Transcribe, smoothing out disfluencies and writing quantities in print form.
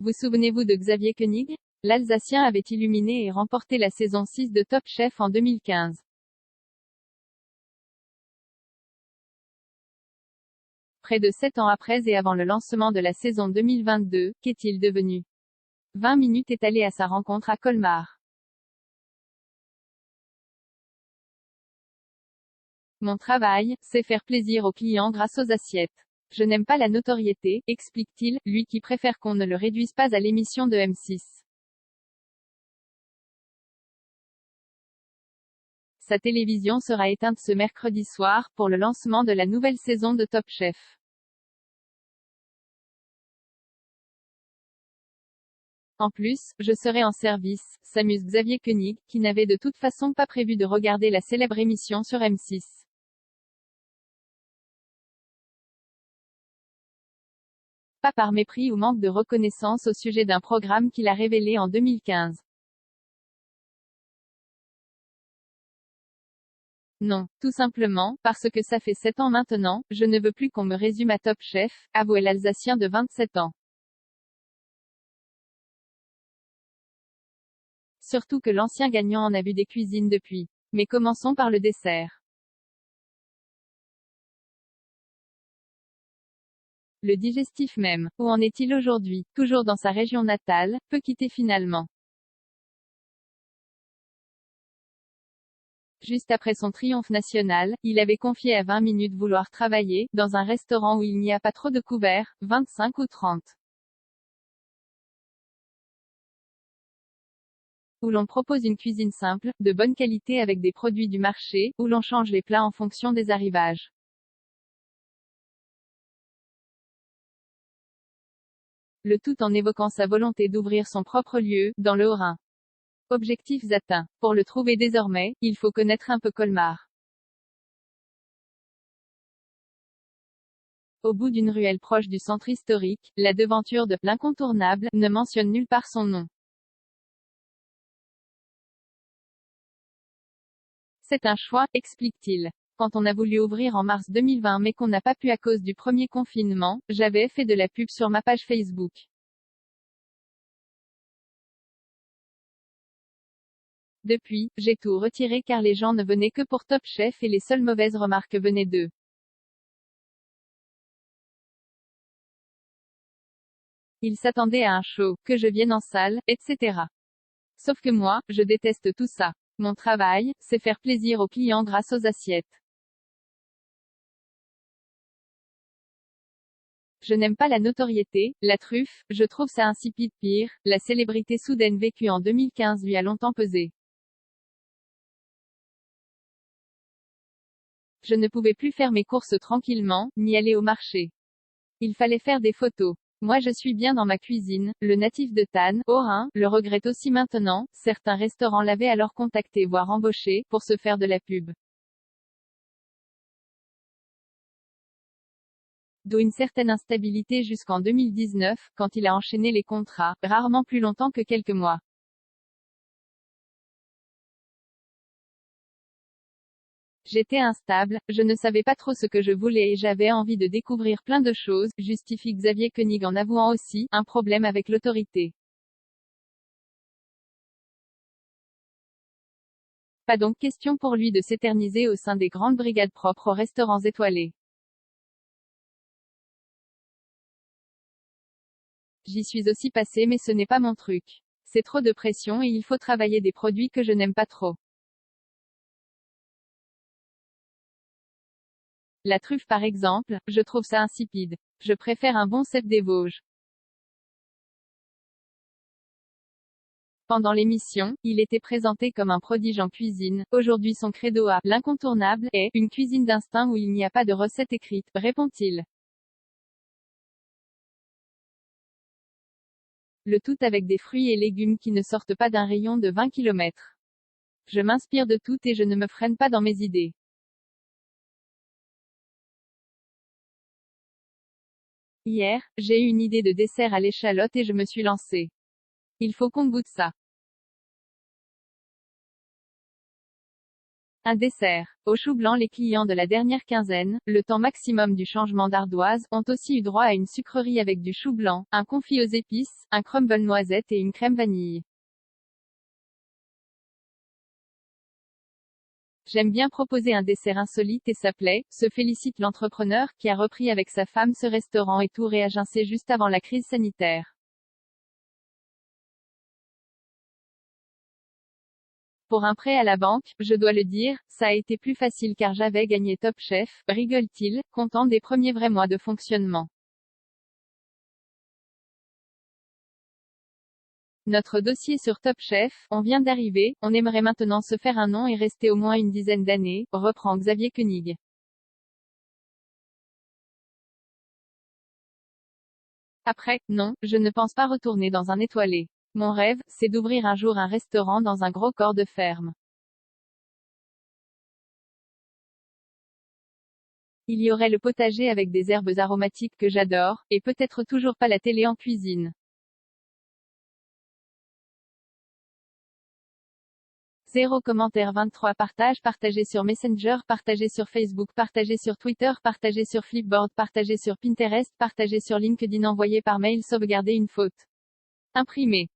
Vous souvenez-vous de Xavier Koenig? L'Alsacien avait illuminé et remporté la saison 6 de Top Chef en 2015. Près de 7 ans après et avant le lancement de la saison 2022, qu'est-il devenu? 20 minutes est allé à sa rencontre à Colmar. Mon travail, c'est faire plaisir aux clients grâce aux assiettes. Je n'aime pas la notoriété, explique-t-il, lui qui préfère qu'on ne le réduise pas à l'émission de M6. Sa télévision sera éteinte ce mercredi soir, pour le lancement de la nouvelle saison de Top Chef. En plus, je serai en service, s'amuse Xavier Koenig, qui n'avait de toute façon pas prévu de regarder la célèbre émission sur M6. Pas par mépris ou manque de reconnaissance au sujet d'un programme qu'il a révélé en 2015. Non, tout simplement, parce que ça fait 7 ans maintenant, je ne veux plus qu'on me résume à Top Chef, avouait l'Alsacien de 27 ans. Surtout que l'ancien gagnant en a vu des cuisines depuis. Mais commençons par le dessert. Le digestif même. Où en est-il aujourd'hui? Toujours dans sa région natale, peu quitté finalement. Juste après son triomphe national, il avait confié à 20 minutes vouloir travailler, dans un restaurant où il n'y a pas trop de couverts, 25 ou 30. Où l'on propose une cuisine simple, de bonne qualité avec des produits du marché, où l'on change les plats en fonction des arrivages. Le tout en évoquant sa volonté d'ouvrir son propre lieu, dans le Haut-Rhin. Objectifs atteints. Pour le trouver désormais, il faut connaître un peu Colmar. Au bout d'une ruelle proche du centre historique, la devanture de l'incontournable ne mentionne nulle part son nom. C'est un choix, explique-t-il. Quand on a voulu ouvrir en mars 2020 mais qu'on n'a pas pu à cause du premier confinement, j'avais fait de la pub sur ma page Facebook. Depuis, j'ai tout retiré car les gens ne venaient que pour Top Chef et les seules mauvaises remarques venaient d'eux. Ils s'attendaient à un show, que je vienne en salle, etc. Sauf que moi, je déteste tout ça. Mon travail, c'est faire plaisir aux clients grâce aux assiettes. Je n'aime pas la notoriété, la truffe, je trouve ça insipide. Pire, la célébrité soudaine vécue en 2015 lui a longtemps pesé. Je ne pouvais plus faire mes courses tranquillement, ni aller au marché. Il fallait faire des photos. Moi je suis bien dans ma cuisine, le natif de Thann, Haut-Rhin, le regrette aussi maintenant, certains restaurants l'avaient alors contacté voire embauché, pour se faire de la pub. D'où une certaine instabilité jusqu'en 2019, quand il a enchaîné les contrats, rarement plus longtemps que quelques mois. J'étais instable, je ne savais pas trop ce que je voulais et j'avais envie de découvrir plein de choses, justifie Xavier Koenig en avouant aussi, un problème avec l'autorité. Pas donc question pour lui de s'éterniser au sein des grandes brigades propres aux restaurants étoilés. J'y suis aussi passé mais ce n'est pas mon truc. C'est trop de pression et il faut travailler des produits que je n'aime pas trop. La truffe par exemple, je trouve ça insipide. Je préfère un bon cèpe des Vosges. Pendant l'émission, il était présenté comme un prodige en cuisine. Aujourd'hui son credo à l'incontournable est une cuisine d'instinct où il n'y a pas de recette écrite, répond-il. Le tout avec des fruits et légumes qui ne sortent pas d'un rayon de 20 km. Je m'inspire de tout et je ne me freine pas dans mes idées. Hier, j'ai eu une idée de dessert à l'échalote et je me suis lancé. Il faut qu'on goûte ça. Un dessert. Au chou blanc, les clients de la dernière quinzaine, le temps maximum du changement d'ardoise, ont aussi eu droit à une sucrerie avec du chou blanc, un confit aux épices, un crumble noisette et une crème vanille. J'aime bien proposer un dessert insolite et ça plaît, se félicite l'entrepreneur, qui a repris avec sa femme ce restaurant et tout réagencé juste avant la crise sanitaire. Pour un prêt à la banque, je dois le dire, ça a été plus facile car j'avais gagné Top Chef, rigole-t-il, content des premiers vrais mois de fonctionnement. Notre dossier sur Top Chef, on vient d'arriver, on aimerait maintenant se faire un nom et rester au moins une dizaine d'années, reprend Xavier Koenig. Après, non, je ne pense pas retourner dans un étoilé. Mon rêve, c'est d'ouvrir un jour un restaurant dans un gros corps de ferme. Il y aurait le potager avec des herbes aromatiques que j'adore, et peut-être toujours pas la télé en cuisine. Zéro commentaire 23 partage partagé sur Messenger partagé sur Facebook partagé sur Twitter partagé sur Flipboard partagé sur Pinterest partagé sur LinkedIn envoyé par mail sauvegarder une faute. Imprimé.